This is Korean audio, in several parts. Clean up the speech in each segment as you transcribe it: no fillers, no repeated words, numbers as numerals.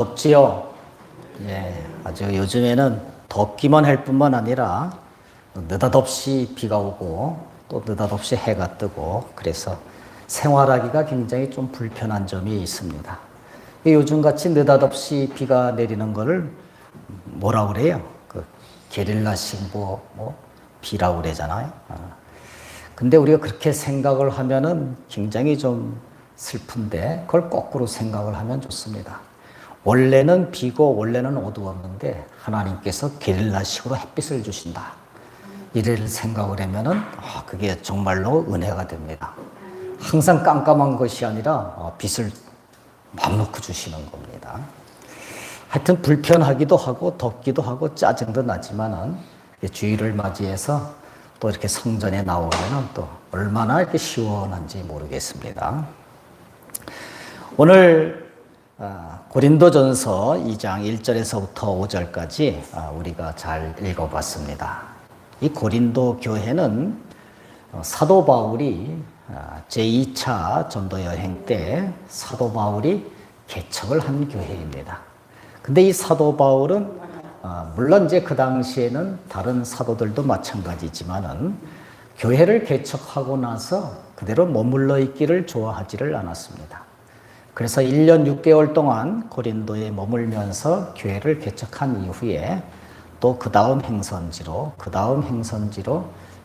덥지요. 예, 아주 요즘에는 덥기만 할 뿐만 아니라 느닷없이 비가 오고 또 느닷없이 해가 뜨고 그래서 생활하기가 굉장히 좀 불편한 점이 있습니다. 요즘같이 느닷없이 비가 내리는 거를 뭐라 그래요? 그 게릴라 신보 비라고 그러잖아요. 근데 우리가 그렇게 생각을 하면은 굉장히 좀 슬픈데 그걸 거꾸로 생각을 하면 좋습니다. 원래는 비고 원래는 어두웠는데 하나님께서 게릴라식으로 햇빛을 주신다. 이를 생각을 하면은 그게 정말로 은혜가 됩니다. 항상 깜깜한 것이 아니라 빛을 맘 놓고 주시는 겁니다. 하여튼 불편하기도 하고 덥기도 하고 짜증도 나지만은 주일을 맞이해서 또 이렇게 성전에 나오면은 또 얼마나 이렇게 시원한지 모르겠습니다. 오늘 고린도전서 2장 1절에서부터 5절까지 우리가 잘 읽어봤습니다. 이 고린도 교회는 사도 바울이 제2차 전도 여행 때 사도 바울이 개척을 한 교회입니다. 근데 이 사도 바울은 물론 이제 그 당시에는 다른 사도들도 마찬가지지만은 교회를 개척하고 나서 그대로 머물러 있기를 좋아하지를 않았습니다. 그래서 1년 6개월 동안 고린도에 머물면서 교회를 개척한 이후에 또 그 다음 행선지로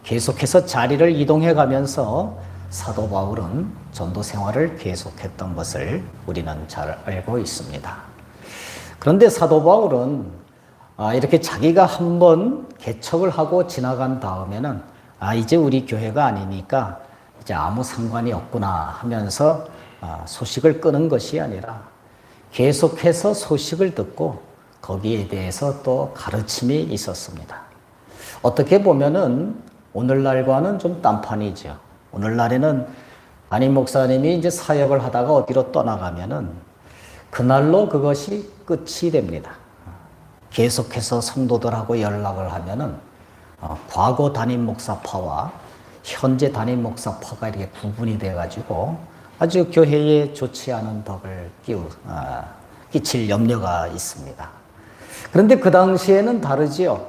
계속해서 자리를 이동해 가면서 사도 바울은 전도 생활을 계속했던 것을 우리는 잘 알고 있습니다. 그런데 사도 바울은 이렇게 자기가 한번 개척을 하고 지나간 다음에는 이제 우리 교회가 아니니까 이제 아무 상관이 없구나 하면서 소식을 끄는 것이 아니라 계속해서 소식을 듣고 거기에 대해서 또 가르침이 있었습니다. 어떻게 보면은 오늘날과는 좀 딴판이죠. 오늘날에는 담임 목사님이 이제 사역을 하다가 어디로 떠나가면은 그날로 그것이 끝이 됩니다. 계속해서 성도들하고 연락을 하면은 과거 담임 목사파와 현재 담임 목사파가 이렇게 구분이 돼가지고 아주 교회에 좋지 않은 덕을 끼칠 염려가 있습니다. 그런데 그 당시에는 다르지요.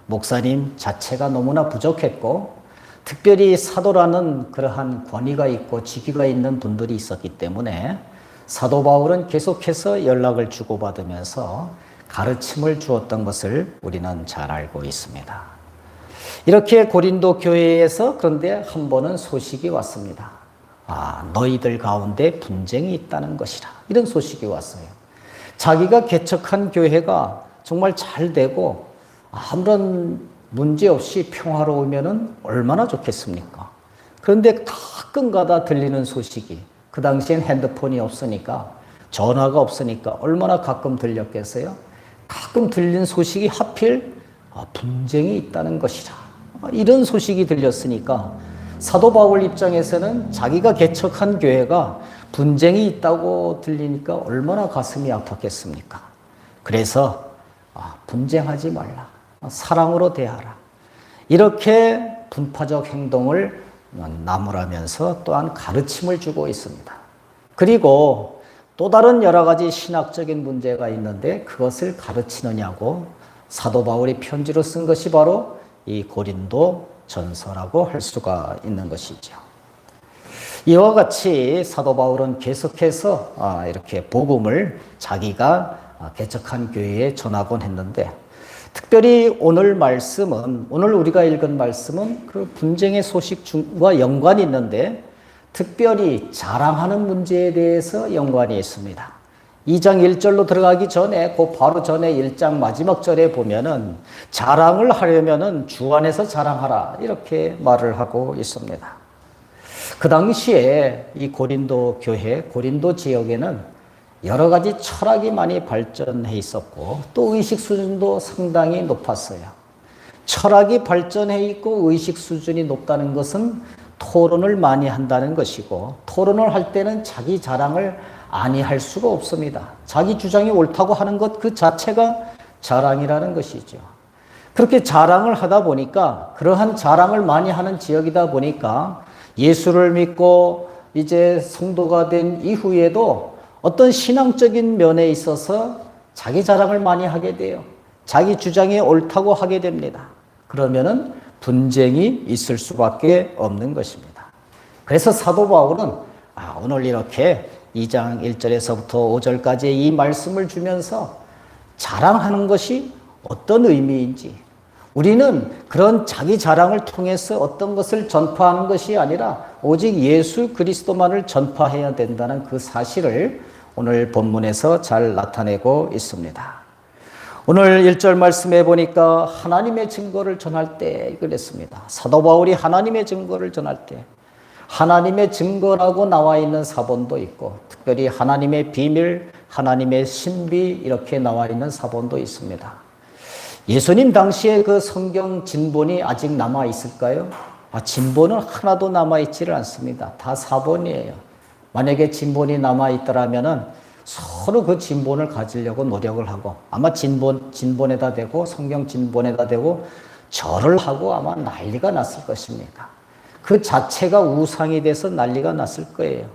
목사님 자체가 너무나 부족했고 특별히 사도라는 그러한 권위가 있고 직위가 있는 분들이 있었기 때문에 사도 바울은 계속해서 연락을 주고받으면서 가르침을 주었던 것을 우리는 잘 알고 있습니다. 이렇게 고린도 교회에서 그런데 한 번은 소식이 왔습니다. 너희들 가운데 분쟁이 있다는 것이라. 이런 소식이 왔어요. 자기가 개척한 교회가 정말 잘 되고 아무런 문제 없이 평화로우면 얼마나 좋겠습니까? 그런데 가끔가다 들리는 소식이 그 당시엔 핸드폰이 없으니까 전화가 없으니까 얼마나 가끔 들렸겠어요? 가끔 들린 소식이 하필 분쟁이 있다는 것이라. 이런 소식이 들렸으니까 사도 바울 입장에서는 자기가 개척한 교회가 분쟁이 있다고 들리니까 얼마나 가슴이 아팠겠습니까? 그래서 분쟁하지 말라. 사랑으로 대하라. 이렇게 분파적 행동을 나무라면서 또한 가르침을 주고 있습니다. 그리고 또 다른 여러 가지 신학적인 문제가 있는데 그것을 가르치느냐고 사도 바울이 편지로 쓴 것이 바로 이 고린도 전서라고 할 수가 있는 것이죠. 이와 같이 사도 바울은 계속해서 이렇게 복음을 자기가 개척한 교회에 전하곤 했는데 특별히 오늘 우리가 읽은 말씀은 그 분쟁의 소식과 연관이 있는데 특별히 자랑하는 문제에 대해서 연관이 있습니다. 2장 1절로 들어가기 전에 바로 전에 1장 마지막 절에 보면은 자랑을 하려면은 주 안에서 자랑하라 이렇게 말을 하고 있습니다. 그 당시에 이 고린도 교회, 고린도 지역에는 여러 가지 철학이 많이 발전해 있었고 또 의식 수준도 상당히 높았어요. 철학이 발전해 있고 의식 수준이 높다는 것은 토론을 많이 한다는 것이고 토론을 할 때는 자기 자랑을 아니할 수가 없습니다. 자기 주장이 옳다고 하는 것 그 자체가 자랑이라는 것이죠. 그렇게 자랑을 하다 보니까 그러한 자랑을 많이 하는 지역이다 보니까 예수를 믿고 이제 성도가 된 이후에도 어떤 신앙적인 면에 있어서 자기 자랑을 많이 하게 돼요. 자기 주장이 옳다고 하게 됩니다. 그러면은 분쟁이 있을 수밖에 없는 것입니다. 그래서 사도 바울은 오늘 이렇게 2장 1절에서부터 5절까지의 이 말씀을 주면서 자랑하는 것이 어떤 의미인지, 우리는 그런 자기 자랑을 통해서 어떤 것을 전파하는 것이 아니라 오직 예수 그리스도만을 전파해야 된다는 그 사실을 오늘 본문에서 잘 나타내고 있습니다. 오늘 1절 말씀에 보니까 하나님의 증거를 전할 때 그랬습니다. 사도 바울이 하나님의 증거를 전할 때 하나님의 증거라고 나와 있는 사본도 있고, 특별히 하나님의 비밀, 하나님의 신비 이렇게 나와 있는 사본도 있습니다. 예수님 당시에 그 성경 진본이 아직 남아 있을까요? 진본은 하나도 남아 있지를 않습니다. 다 사본이에요. 만약에 진본이 남아 있더라면은 서로 그 진본을 가지려고 노력을 하고, 아마 진본에다 대고 성경 진본에다 대고 절을 하고 아마 난리가 났을 것입니다. 그 자체가 우상이 돼서 난리가 났을 거예요.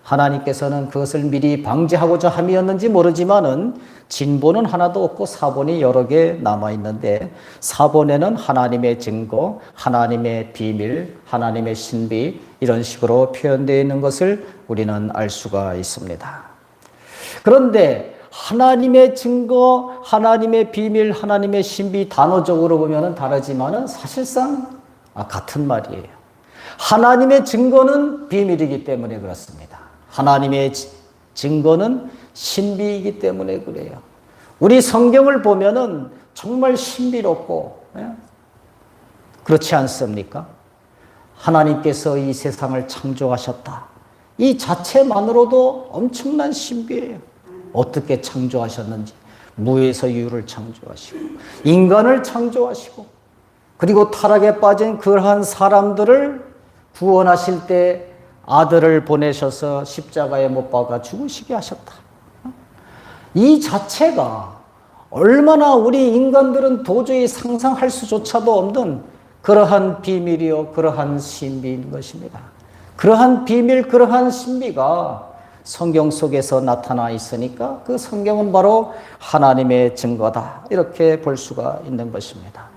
하나님께서는 그것을 미리 방지하고자 함이었는지 모르지만은 진본은 하나도 없고 사본이 여러 개 남아 있는데, 사본에는 하나님의 증거, 하나님의 비밀, 하나님의 신비 이런 식으로 표현되어 있는 것을 우리는 알 수가 있습니다. 그런데 하나님의 증거, 하나님의 비밀, 하나님의 신비 단어적으로 보면은 다르지만은 사실상 같은 말이에요. 하나님의 증거는 비밀이기 때문에 그렇습니다. 하나님의 증거는 신비이기 때문에 그래요. 우리 성경을 보면은 정말 신비롭고, 그렇지 않습니까? 하나님께서 이 세상을 창조하셨다. 이 자체만으로도 엄청난 신비예요. 어떻게 창조하셨는지, 무에서 유를 창조하시고 인간을 창조하시고, 그리고 타락에 빠진 그러한 사람들을 구원하실 때 아들을 보내셔서 십자가에 못 박아 죽으시게 하셨다. 이 자체가 얼마나 우리 인간들은 도저히 상상할 수조차도 없는 그러한 비밀이요, 그러한 신비인 것입니다. 그러한 비밀, 그러한 신비가 성경 속에서 나타나 있으니까 그 성경은 바로 하나님의 증거다, 이렇게 볼 수가 있는 것입니다.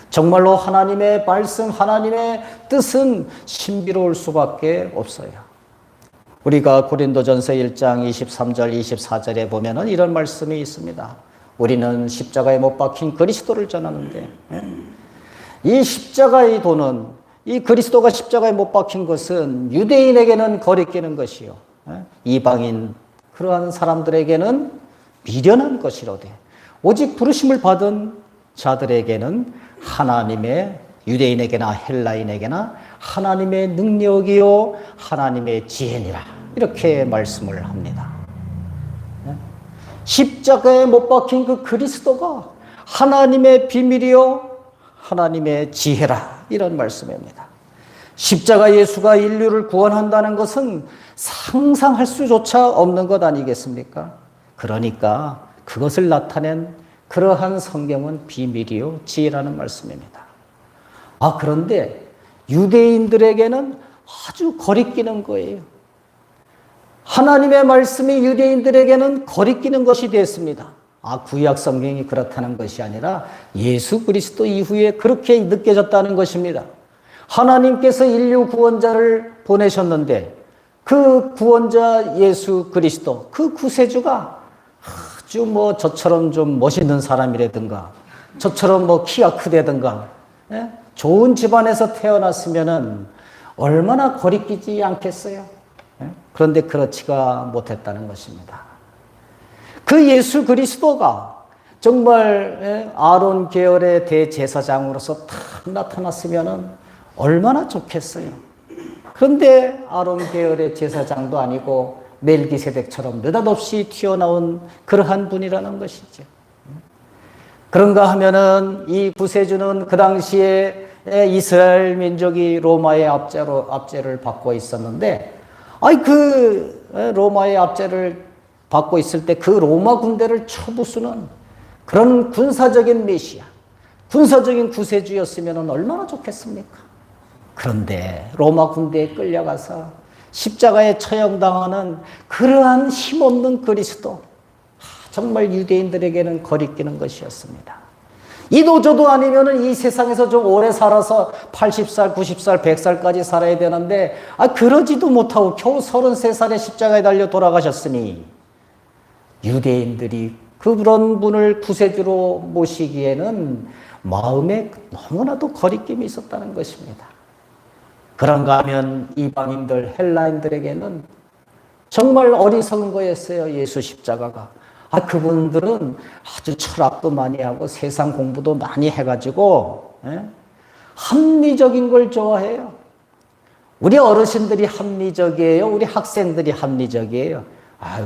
정말로 하나님의 말씀, 하나님의 뜻은 신비로울 수밖에 없어요. 우리가 고린도전서 1장 23절, 24절에 보면은 이런 말씀이 있습니다. 우리는 십자가에 못 박힌 그리스도를 전하는데, 이 십자가의 도는, 이 그리스도가 십자가에 못 박힌 것은 유대인에게는 거리끼는 것이요, 이방인 그러한 사람들에게는 미련한 것이로되 오직 부르심을 받은 자들에게는 하나님의, 유대인에게나 헬라인에게나 하나님의 능력이요 하나님의 지혜니라, 이렇게 말씀을 합니다. 십자가에 못 박힌 그 그리스도가 하나님의 비밀이요 하나님의 지혜라, 이런 말씀입니다. 십자가 예수가 인류를 구원한다는 것은 상상할 수조차 없는 것 아니겠습니까? 그러니까 그것을 나타낸 그러한 성경은 비밀이요 지혜라는 말씀입니다. 그런데 유대인들에게는 아주 거리끼는 거예요. 하나님의 말씀이 유대인들에게는 거리끼는 것이 됐습니다. 구약 성경이 그렇다는 것이 아니라 예수 그리스도 이후에 그렇게 느껴졌다는 것입니다. 하나님께서 인류 구원자를 보내셨는데 그 구원자 예수 그리스도, 그 구세주가 아주 저처럼 좀 멋있는 사람이라든가, 저처럼 키가 크다든가, 좋은 집안에서 태어났으면은 얼마나 거리끼지 않겠어요? 그런데 그렇지가 못했다는 것입니다. 그 예수 그리스도가 정말 아론 계열의 대제사장으로서 딱 나타났으면은 얼마나 좋겠어요. 그런데 아론 계열의 제사장도 아니고 멜기세덱처럼 느닷없이 튀어나온 그러한 분이라는 것이죠. 그런가 하면은 이 구세주는 그 당시에 이스라엘 민족이 로마의 압제를 받고 있었는데, 그 로마의 압제를 받고 있을 때 그 로마 군대를 쳐부수는 그런 군사적인 메시아, 군사적인 구세주였으면 얼마나 좋겠습니까? 그런데 로마 군대에 끌려가서 십자가에 처형당하는 그러한 힘없는 그리스도, 정말 유대인들에게는 거리끼는 것이었습니다. 이도저도 아니면은 이 세상에서 좀 오래 살아서 80살, 90살, 100살까지 살아야 되는데 그러지도 못하고 겨우 33살에 십자가에 달려 돌아가셨으니 유대인들이 그런 분을 구세주로 모시기에는 마음에 너무나도 거리낌이 있었다는 것입니다. 그런가 하면 이방인들, 헬라인들에게는 정말 어리석은 거였어요. 예수 십자가가. 그분들은 아주 철학도 많이 하고 세상 공부도 많이 해가지고 합리적인 걸 좋아해요. 우리 어르신들이 합리적이에요? 우리 학생들이 합리적이에요?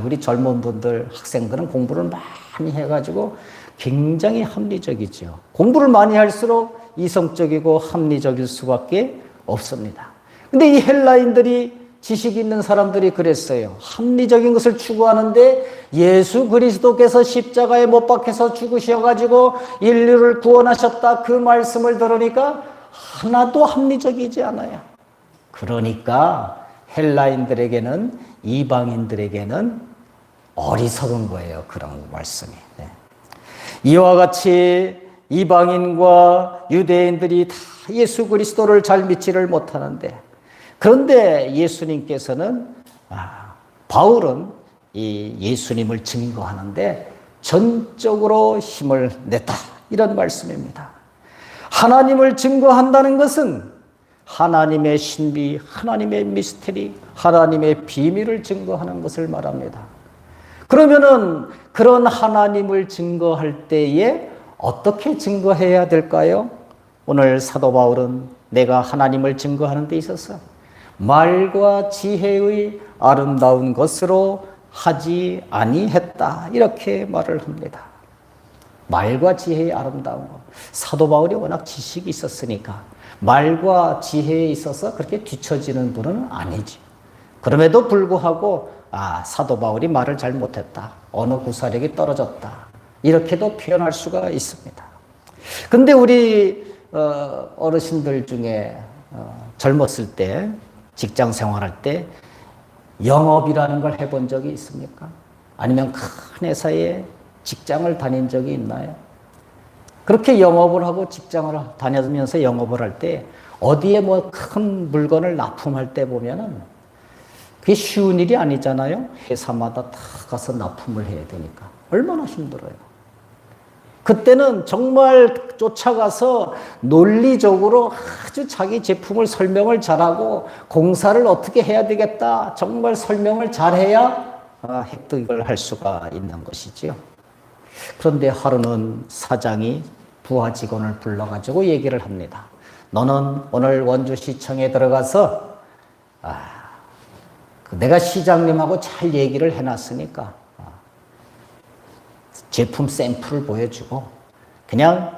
우리 젊은 분들, 학생들은 공부를 많이 해가지고 굉장히 합리적이죠. 공부를 많이 할수록 이성적이고 합리적일 수밖에 없습니다. 근데 이 헬라인들이 지식 있는 사람들이 그랬어요. 합리적인 것을 추구하는데 예수 그리스도께서 십자가에 못 박혀서 죽으셔가지고 인류를 구원하셨다 그 말씀을 들으니까 하나도 합리적이지 않아요. 그러니까 헬라인들에게는, 이방인들에게는 어리석은 거예요. 그런 말씀이. 이와 같이 이방인과 유대인들이 다 예수 그리스도를 잘 믿지를 못하는데, 그런데 예수님께서는 바울은 이 예수님을 증거하는데 전적으로 힘을 냈다, 이런 말씀입니다. 하나님을 증거한다는 것은 하나님의 신비, 하나님의 미스터리, 하나님의 비밀을 증거하는 것을 말합니다. 그러면은 그런 하나님을 증거할 때에 어떻게 증거해야 될까요? 오늘 사도 바울은 내가 하나님을 증거하는 데 있어서 말과 지혜의 아름다운 것으로 하지 아니했다, 이렇게 말을 합니다. 말과 지혜의 아름다운 것. 사도 바울이 워낙 지식이 있었으니까 말과 지혜에 있어서 그렇게 뒤처지는 분은 아니지. 그럼에도 불구하고 사도 바울이 말을 잘 못했다, 언어 구사력이 떨어졌다, 이렇게도 표현할 수가 있습니다. 근데 우리 어르신들 중에 젊었을 때, 직장 생활할 때 영업이라는 걸 해본 적이 있습니까? 아니면 큰 회사에 직장을 다닌 적이 있나요? 그렇게 영업을 하고 직장을 다니면서 영업을 할 때 어디에 뭐 큰 물건을 납품할 때 보면은 그게 쉬운 일이 아니잖아요. 회사마다 다 가서 납품을 해야 되니까 얼마나 힘들어요. 그때는 정말 쫓아가서 논리적으로 아주 자기 제품을 설명을 잘하고 공사를 어떻게 해야 되겠다, 정말 설명을 잘해야 획득을 할 수가 있는 것이지요. 그런데 하루는 사장이 부하 직원을 불러가지고 얘기를 합니다. 너는 오늘 원주시청에 들어가서 내가 시장님하고 잘 얘기를 해놨으니까 제품 샘플을 보여주고 그냥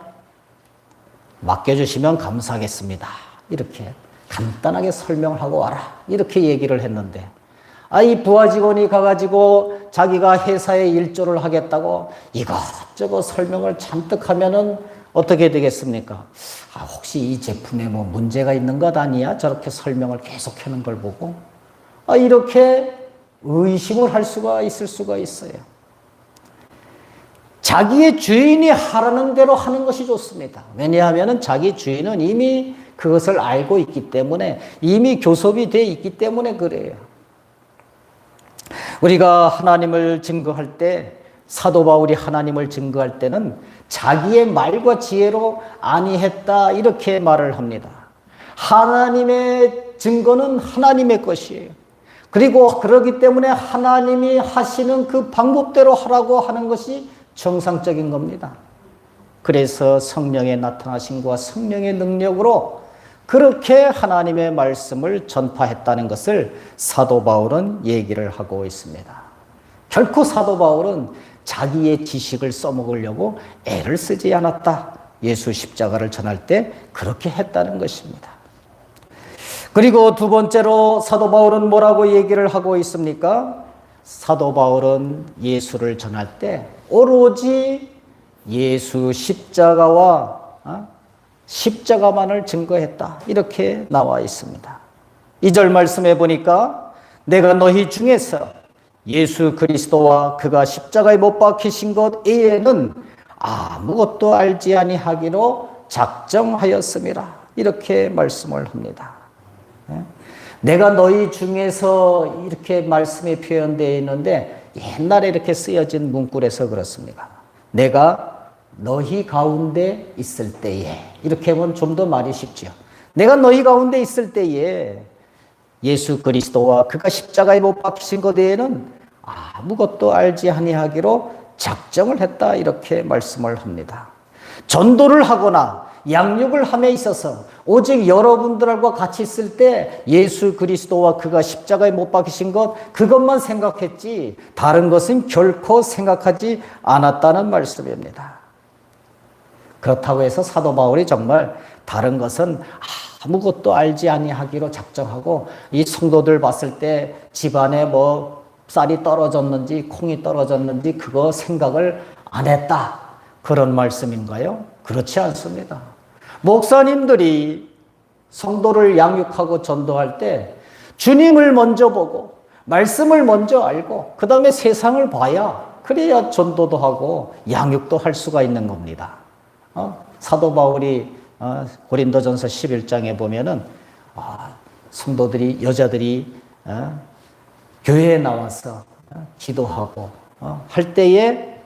맡겨주시면 감사하겠습니다, 이렇게 간단하게 설명을 하고 와라, 이렇게 얘기를 했는데 이 부하 직원이 가가지고 자기가 회사에 일조를 하겠다고 이것저것 설명을 잔뜩 하면은 어떻게 되겠습니까? 혹시 이 제품에 뭐 문제가 있는 것 아니야? 저렇게 설명을 계속 하는 걸 보고 이렇게 의심을 할 수가 있을 수가 있어요. 자기의 주인이 하라는 대로 하는 것이 좋습니다. 왜냐하면 자기 주인은 이미 그것을 알고 있기 때문에, 이미 교섭이 되어 있기 때문에 그래요. 우리가 하나님을 증거할 때, 사도 바울이 하나님을 증거할 때는 자기의 말과 지혜로 아니했다, 이렇게 말을 합니다. 하나님의 증거는 하나님의 것이에요. 그리고 그렇기 때문에 하나님이 하시는 그 방법대로 하라고 하는 것이 정상적인 겁니다. 그래서 성령의 나타나심과 성령의 능력으로 그렇게 하나님의 말씀을 전파했다는 것을 사도 바울은 얘기를 하고 있습니다. 결코 사도 바울은 자기의 지식을 써먹으려고 애를 쓰지 않았다. 예수 십자가를 전할 때 그렇게 했다는 것입니다. 그리고 두 번째로 사도 바울은 뭐라고 얘기를 하고 있습니까? 사도 바울은 예수를 전할 때 오로지 예수 십자가와 십자가만을 증거했다, 이렇게 나와 있습니다. 2절 말씀해 보니까 내가 너희 중에서 예수 그리스도와 그가 십자가에 못 박히신 것 외에는 아무것도 알지 아니하기로 작정하였음이라. 이렇게 말씀을 합니다. 내가 너희 중에서 이렇게 말씀이 표현되어 있는데 옛날에 이렇게 쓰여진 문구에서 그렇습니다. 내가 너희 가운데 있을 때에, 이렇게 하면 좀 더 말이 쉽죠. 내가 너희 가운데 있을 때에 예수 그리스도와 그가 십자가에 못 박히신 것 외에는 아무것도 알지 아니하기로 작정을 했다. 이렇게 말씀을 합니다. 전도를 하거나 양육을 함에 있어서 오직 여러분들과 같이 있을 때 예수 그리스도와 그가 십자가에 못 박히신 것, 그것만 생각했지 다른 것은 결코 생각하지 않았다는 말씀입니다. 그렇다고 해서 사도 바울이 정말 다른 것은 아무것도 알지 아니하기로 작정하고, 이 성도들 봤을 때 집안에 뭐 쌀이 떨어졌는지 콩이 떨어졌는지 그거 생각을 안 했다, 그런 말씀인가요? 그렇지 않습니다. 목사님들이 성도를 양육하고 전도할 때 주님을 먼저 보고 말씀을 먼저 알고 그 다음에 세상을 봐야, 그래야 전도도 하고 양육도 할 수가 있는 겁니다. 사도 바울이 고린도전서 11장에 보면은 성도들이, 여자들이 교회에 나와서 기도하고 할 때에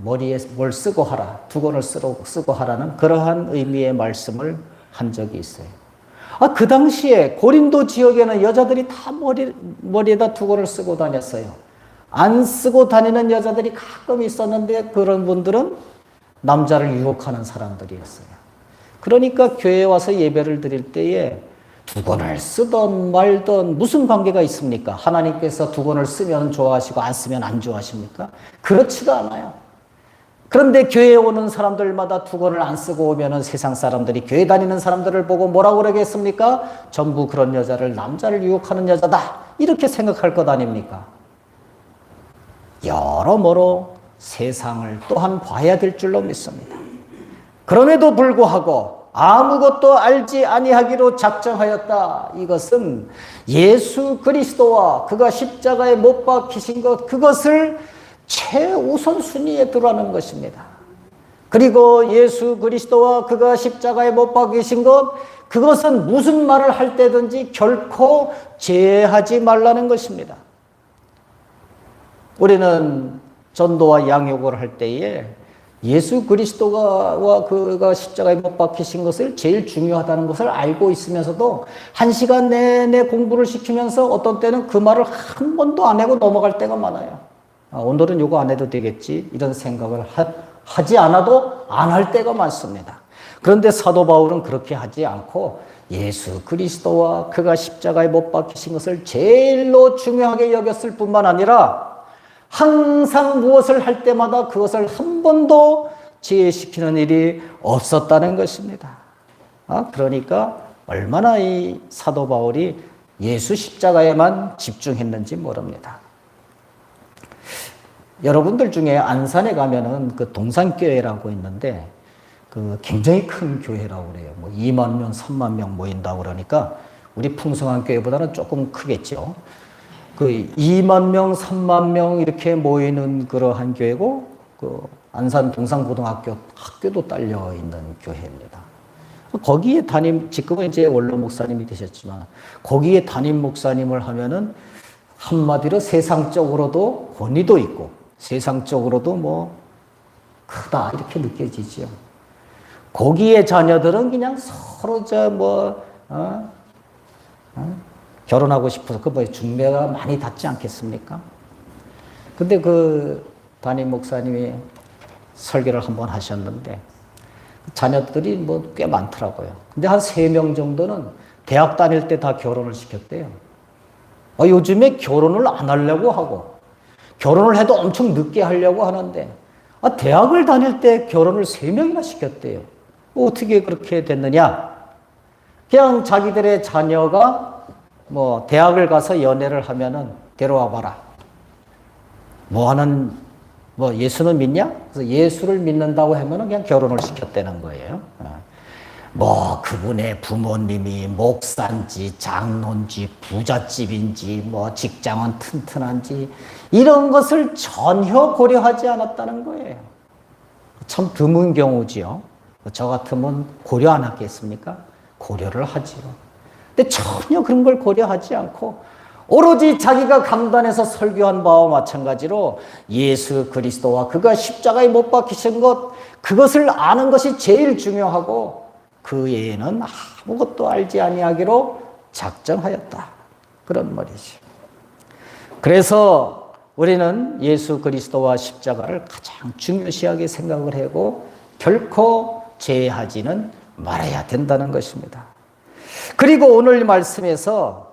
머리에 뭘 쓰고 하라, 두건을 쓰고 하라는 그러한 의미의 말씀을 한 적이 있어요. 그 당시에 고린도 지역에는 여자들이 다 머리에다 두건을 쓰고 다녔어요. 안 쓰고 다니는 여자들이 가끔 있었는데 그런 분들은 남자를 유혹하는 사람들이었어요. 그러니까 교회에 와서 예배를 드릴 때에 두건을 쓰던 말던 무슨 관계가 있습니까? 하나님께서 두건을 쓰면 좋아하시고 안 쓰면 안 좋아하십니까? 그렇지가 않아요. 그런데 교회에 오는 사람들마다 두건을 안 쓰고 오면은 세상 사람들이, 교회 다니는 사람들을 보고 뭐라고 그러겠습니까? 전부 그런 여자를, 남자를 유혹하는 여자다, 이렇게 생각할 것 아닙니까? 여러모로 세상을 또한 봐야 될 줄로 믿습니다. 그럼에도 불구하고 아무것도 알지 아니하기로 작정하였다. 이것은 예수 그리스도와 그가 십자가에 못 박히신 것, 그것을 최우선순위에 두라는 것입니다. 그리고 예수 그리스도와 그가 십자가에 못 박히신 것, 그것은 무슨 말을 할 때든지 결코 제하지 말라는 것입니다. 우리는 전도와 양육을 할 때에 예수 그리스도와 그가 십자가에 못 박히신 것을 제일 중요하다는 것을 알고 있으면서도 한 시간 내내 공부를 시키면서 어떤 때는 그 말을 한 번도 안 하고 넘어갈 때가 많아요. 오늘은 이거 안 해도 되겠지, 이런 생각을 하지 않아도 안 할 때가 많습니다. 그런데 사도 바울은 그렇게 하지 않고 예수 그리스도와 그가 십자가에 못 박히신 것을 제일로 중요하게 여겼을 뿐만 아니라 항상 무엇을 할 때마다 그것을 한 번도 제외시키는 일이 없었다는 것입니다. 그러니까 얼마나 이 사도 바울이 예수 십자가에만 집중했는지 모릅니다. 여러분들 중에 안산에 가면은 그 동산교회라고 있는데 그 굉장히 큰 교회라고 그래요. 뭐 2만 명, 3만 명 모인다고 그러니까 우리 풍성한 교회보다는 조금 크겠죠. 그 2만 명, 3만 명 이렇게 모이는 그러한 교회고, 그 안산 동산고등학교도 딸려 있는 교회입니다. 거기에 지금은 이제 원로 목사님이 되셨지만 거기에 담임 목사님을 하면은 한마디로 세상적으로도 권위도 있고 세상적으로도 뭐 크다 이렇게 느껴지죠. 거기에 자녀들은 그냥 서로 결혼하고 싶어서 중매가 많이 닿지 않겠습니까? 근데 그 담임 목사님이 설교를 한번 하셨는데 자녀들이 꽤 많더라고요. 근데 한 3명 정도는 대학 다닐 때 다 결혼을 시켰대요. 요즘에 결혼을 안 하려고 하고 결혼을 해도 엄청 늦게 하려고 하는데 대학을 다닐 때 결혼을 3명이나 시켰대요. 어떻게 그렇게 됐느냐? 그냥 자기들의 자녀가 대학을 가서 연애를 하면은 데려와 봐라. 예수는 믿냐? 그래서 예수를 믿는다고 하면은 그냥 결혼을 시켰다는 거예요. 뭐 그분의 부모님이 목사인지 장로인지 부잣집인지 뭐 직장은 튼튼한지 이런 것을 전혀 고려하지 않았다는 거예요. 참 드문 경우지요. 저 같으면 고려 안 하겠습니까? 고려를 하지요. 근데 전혀 그런 걸 고려하지 않고 오로지 자기가 강단에서 설교한 바와 마찬가지로 예수 그리스도와 그가 십자가에 못 박히신 것, 그것을 아는 것이 제일 중요하고 그 외에는 아무것도 알지 아니하기로 작정하였다. 그런 말이죠. 그래서 우리는 예수 그리스도와 십자가를 가장 중요시하게 생각을 하고 결코 제외하지는 말아야 된다는 것입니다. 그리고 오늘 말씀에서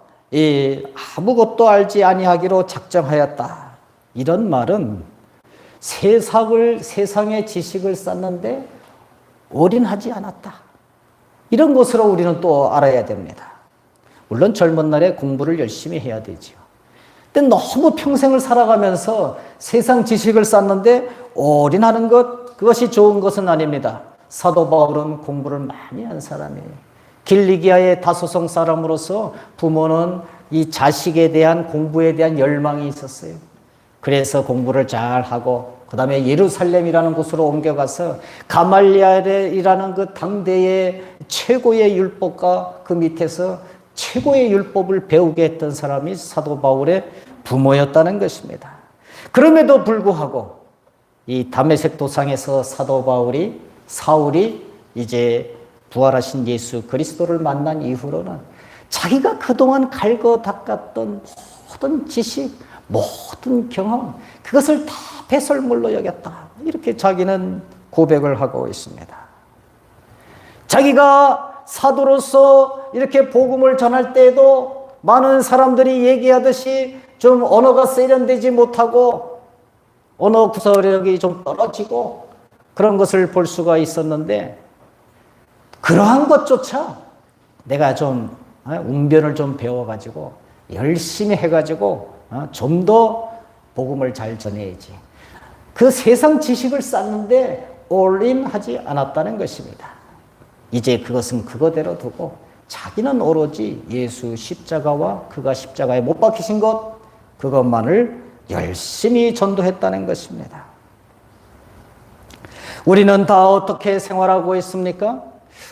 아무것도 알지 아니하기로 작정하였다. 이런 말은 세상의 지식을 쌓는데 올인하지 않았다. 이런 것으로 우리는 또 알아야 됩니다. 물론 젊은 날에 공부를 열심히 해야 되죠. 근데 너무 평생을 살아가면서 세상 지식을 쌓는데 올인하는 것, 그것이 좋은 것은 아닙니다. 사도 바울은 공부를 많이 한 사람이에요. 길리기아의 다소성 사람으로서 부모는 이 자식에 대한 공부에 대한 열망이 있었어요. 그래서 공부를 잘 하고 그 다음에 예루살렘이라는 곳으로 옮겨가서 가말리엘이라는 그 당대의 최고의 율법가 그 밑에서 최고의 율법을 배우게 했던 사람이 사도 바울의 부모였다는 것입니다. 그럼에도 불구하고 이 다메섹 도상에서 사울이 이제 부활하신 예수 그리스도를 만난 이후로는 자기가 그동안 갈고 닦았던 모든 지식, 모든 경험, 그것을 다 배설물로 여겼다. 이렇게 자기는 고백을 하고 있습니다. 자기가 사도로서 이렇게 복음을 전할 때에도 많은 사람들이 얘기하듯이 좀 언어가 세련되지 못하고 언어 구사력이 좀 떨어지고 그런 것을 볼 수가 있었는데 그러한 것조차 내가 좀 웅변을 좀 배워가지고 열심히 해가지고 좀 더 복음을 잘 전해야지. 그 세상 지식을 쌓는데 올인하지 않았다는 것입니다. 이제 그것은 그거대로 두고 자기는 오로지 예수 십자가와 그가 십자가에 못 박히신 것, 그것만을 열심히 전도했다는 것입니다. 우리는 다 어떻게 생활하고 있습니까?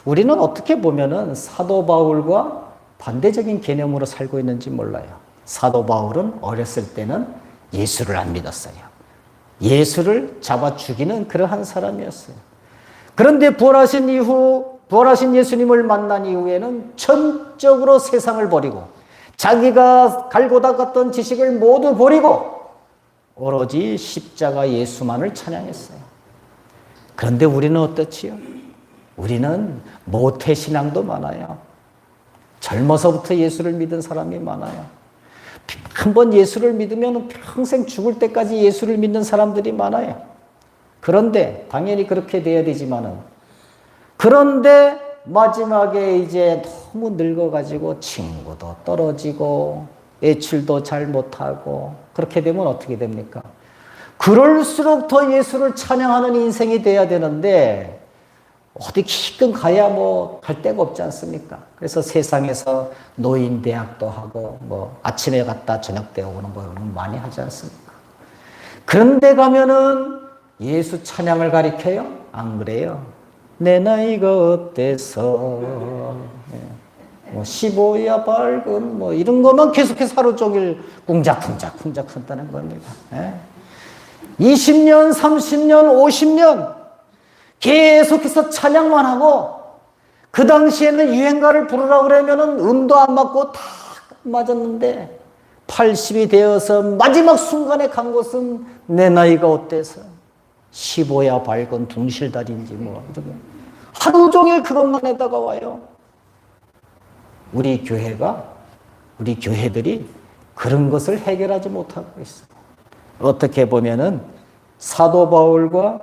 우리는 어떻게 보면은 사도 바울과 반대적인 개념으로 살고 있는지 몰라요. 사도 바울은 어렸을 때는 예수를 안 믿었어요. 예수를 잡아 죽이는 그러한 사람이었어요. 그런데 부활하신 예수님을 만난 이후에는 전적으로 세상을 버리고 자기가 갈고 닦았던 지식을 모두 버리고 오로지 십자가 예수만을 찬양했어요. 그런데 우리는 어떻지요? 우리는 모태신앙도 많아요. 젊어서부터 예수를 믿은 사람이 많아요. 한번 예수를 믿으면 평생 죽을 때까지 예수를 믿는 사람들이 많아요. 그런데 당연히 그렇게 돼야 되지만은 그런데 마지막에 이제 너무 늙어가지고 친구도 떨어지고 애출도 잘 못하고 그렇게 되면 어떻게 됩니까? 그럴수록 더 예수를 찬양하는 인생이 돼야 되는데 어디 기껏 가야 뭐 갈 데가 없지 않습니까? 그래서 세상에서 노인 대학도 하고 뭐 아침에 갔다 저녁 때 오는 거는 많이 하지 않습니까? 그런데 가면은 예수 찬양을 가리켜요? 안 그래요? 내 나이가 어때서 뭐 15야 밝은 뭐 이런 것만 계속해서 하루 종일 쿵작쿵작 한다는 겁니다. 20년, 30년, 50년 계속해서 찬양만 하고 그 당시에는 유행가를 부르라고 그러면은 음도 안 맞고 다 맞았는데 80이 되어서 마지막 순간에 간 곳은 내 나이가 어때서 15야 밝은 둥실다리인지 뭐 이렇게 하루 종일 그것만 해다가 와요. 우리 교회들이 그런 것을 해결하지 못하고 있어요. 어떻게 보면은 사도 바울과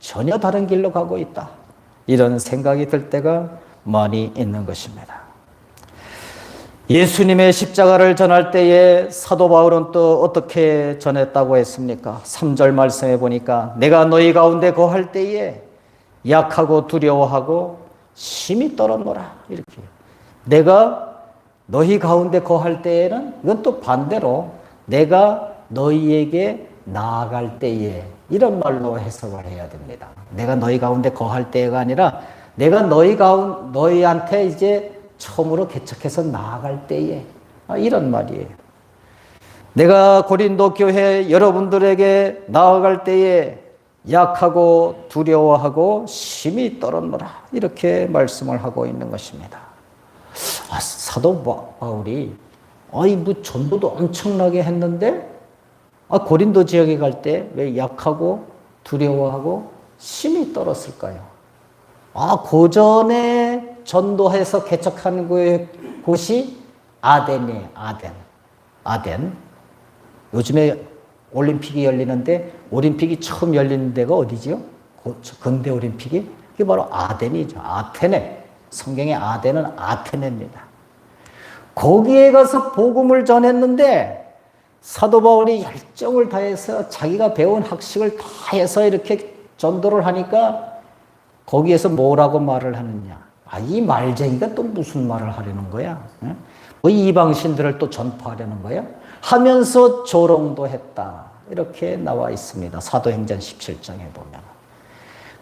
전혀 다른 길로 가고 있다. 이런 생각이 들 때가 많이 있는 것입니다. 예수님의 십자가를 전할 때에 사도 바울은 또 어떻게 전했다고 했습니까? 3절 말씀해 보니까 내가 너희 가운데 거할 때에 약하고 두려워하고 심히 떨었노라. 이렇게. 내가 너희 가운데 거할 때에는, 이건 또 반대로 내가 너희에게 나아갈 때에, 이런 말로 해석을 해야 됩니다. 내가 너희 가운데 거할 때가 아니라 내가 너희한테 이제 처음으로 개척해서 나아갈 때에, 이런 말이에요. 내가 고린도 교회 여러분들에게 나아갈 때에 약하고 두려워하고 심히 떨었노라. 이렇게 말씀을 하고 있는 것입니다. 사도 바울이 전도도 엄청나게 했는데 고린도 지역에 갈 때 왜 약하고 두려워하고 심히 떨었을까요? 고전에 전도해서 개척한 곳이 아덴이에요. 아덴. 요즘에 올림픽이 열리는데 올림픽이 처음 열리는 데가 어디지요? 근대 올림픽이? 그게 바로 아덴이죠. 아테네. 성경의 아덴은 아테네입니다. 거기에 가서 복음을 전했는데 사도 바울이 열정을 다해서 자기가 배운 학식을 다 해서 이렇게 전도를 하니까 거기에서 뭐라고 말을 하느냐. 이 말쟁이가 또 무슨 말을 하려는 거야? 뭐 이방신들을 또 전파하려는 거야? 하면서 조롱도 했다. 이렇게 나와 있습니다. 사도행전 17장에 보면.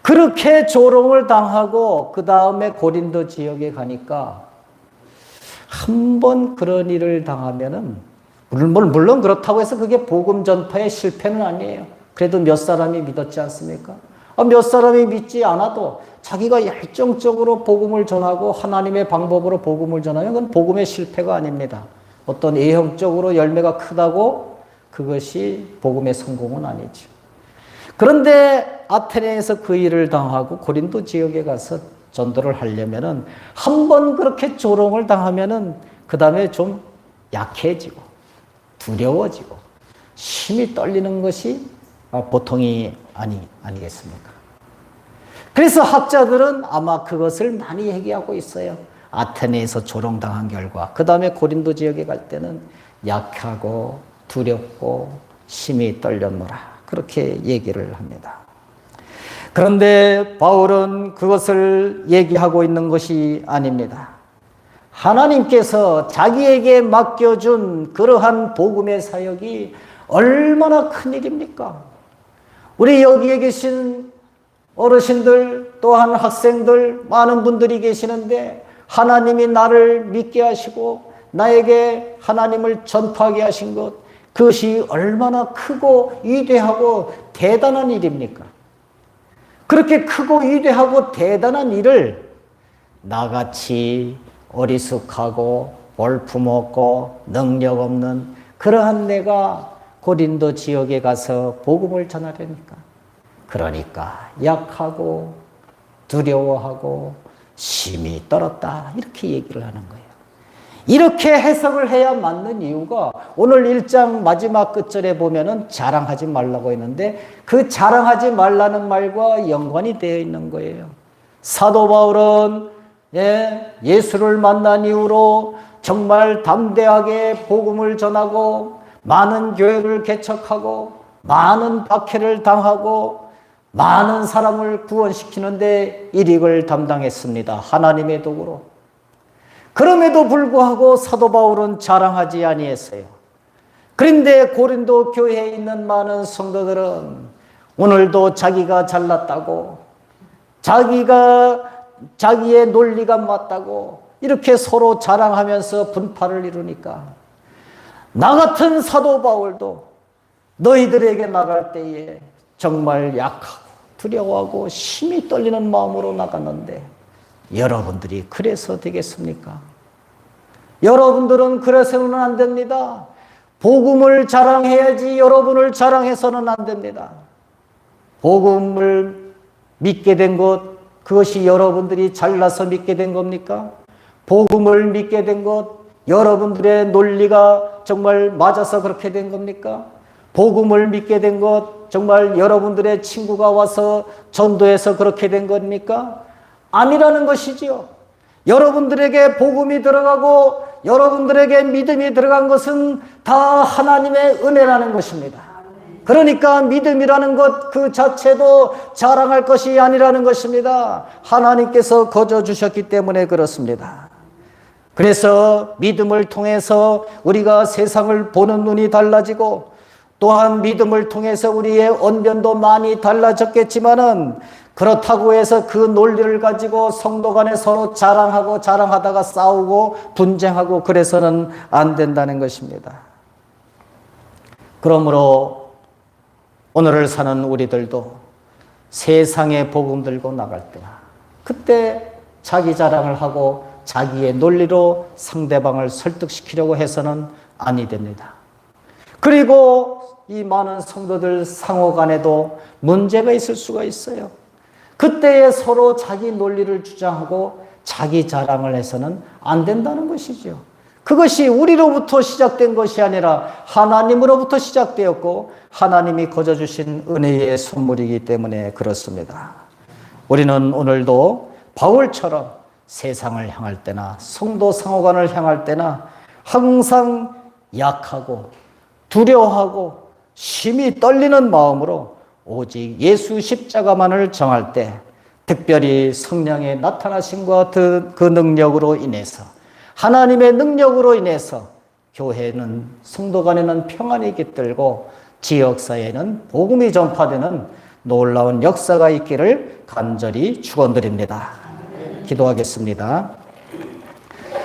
그렇게 조롱을 당하고 그 다음에 고린도 지역에 가니까 한 번 그런 일을 당하면은 물론 그렇다고 해서 그게 복음 전파의 실패는 아니에요. 그래도 몇 사람이 믿었지 않습니까? 몇 사람이 믿지 않아도 자기가 열정적으로 복음을 전하고 하나님의 방법으로 복음을 전하면 그건 복음의 실패가 아닙니다. 어떤 예형적으로 열매가 크다고 그것이 복음의 성공은 아니죠. 그런데 아테네에서 그 일을 당하고 고린도 지역에 가서 전도를 하려면은 한 번 그렇게 조롱을 당하면은 그 다음에 좀 약해지고 두려워지고 심히 떨리는 것이 보통이 아니겠습니까? 그래서 학자들은 아마 그것을 많이 얘기하고 있어요. 아테네에서 조롱당한 결과 그 다음에 고린도 지역에 갈 때는 약하고 두렵고 심히 떨렸노라. 그렇게 얘기를 합니다. 그런데 바울은 그것을 얘기하고 있는 것이 아닙니다. 하나님께서 자기에게 맡겨준 그러한 복음의 사역이 얼마나 큰 일입니까? 우리 여기에 계신 어르신들 또한 학생들 많은 분들이 계시는데 하나님이 나를 믿게 하시고 나에게 하나님을 전파하게 하신 것, 그것이 얼마나 크고 위대하고 대단한 일입니까? 그렇게 크고 위대하고 대단한 일을 나같이 어리숙하고 볼품없고 능력 없는 그러한 내가 고린도 지역에 가서 복음을 전하려니까, 그러니까 약하고 두려워하고 심히 떨었다. 이렇게 얘기를 하는 거예요. 이렇게 해석을 해야 맞는 이유가 오늘 1장 마지막 끝절에 보면은 자랑하지 말라고 했는데 그 자랑하지 말라는 말과 연관이 되어 있는 거예요. 사도 바울은 예수를 만난 이후로 정말 담대하게 복음을 전하고 많은 교회를 개척하고 많은 박해를 당하고 많은 사람을 구원시키는데 일익을 담당했습니다. 하나님의 도구로. 그럼에도 불구하고 사도 바울은 자랑하지 아니했어요. 그런데 고린도 교회에 있는 많은 성도들은 오늘도 자기가 잘났다고, 자기의 논리가 맞다고 이렇게 서로 자랑하면서 분파를 이루니까 나 같은 사도 바울도 너희들에게 나갈 때에 정말 약하고 두려워하고 심히 떨리는 마음으로 나갔는데 여러분들이 그래서 되겠습니까? 여러분들은 그래서는 안 됩니다. 복음을 자랑해야지 여러분을 자랑해서는 안 됩니다. 복음을 믿게 된 것, 그것이 여러분들이 잘나서 믿게 된 겁니까? 복음을 믿게 된 것, 여러분들의 논리가 정말 맞아서 그렇게 된 겁니까? 복음을 믿게 된 것, 정말 여러분들의 친구가 와서 전도해서 그렇게 된 겁니까? 아니라는 것이지요. 여러분들에게 복음이 들어가고 여러분들에게 믿음이 들어간 것은 다 하나님의 은혜라는 것입니다. 그러니까 믿음이라는 것 그 자체도 자랑할 것이 아니라는 것입니다. 하나님께서 거저 주셨기 때문에 그렇습니다. 그래서 믿음을 통해서 우리가 세상을 보는 눈이 달라지고 또한 믿음을 통해서 우리의 언변도 많이 달라졌겠지만은 그렇다고 해서 그 논리를 가지고 성도 간에 서로 자랑하다가 싸우고 분쟁하고 그래서는 안 된다는 것입니다. 그러므로 오늘을 사는 우리들도 세상에 복음 들고 나갈 때나 그때 자기 자랑을 하고 자기의 논리로 상대방을 설득시키려고 해서는 아니 됩니다. 그리고 이 많은 성도들 상호 간에도 문제가 있을 수가 있어요. 그때에 서로 자기 논리를 주장하고 자기 자랑을 해서는 안 된다는 것이죠. 그것이 우리로부터 시작된 것이 아니라 하나님으로부터 시작되었고 하나님이 거저 주신 은혜의 선물이기 때문에 그렇습니다. 우리는 오늘도 바울처럼 세상을 향할 때나 성도 상호간을 향할 때나 항상 약하고 두려워하고 심히 떨리는 마음으로 오직 예수 십자가만을 정할 때 특별히 성령의 나타나심과 그 능력으로 인해서 하나님의 능력으로 인해서 교회는 성도 간에는 평안이 깃들고 지역사회에는 복음이 전파되는 놀라운 역사가 있기를 간절히 축원드립니다. 기도하겠습니다.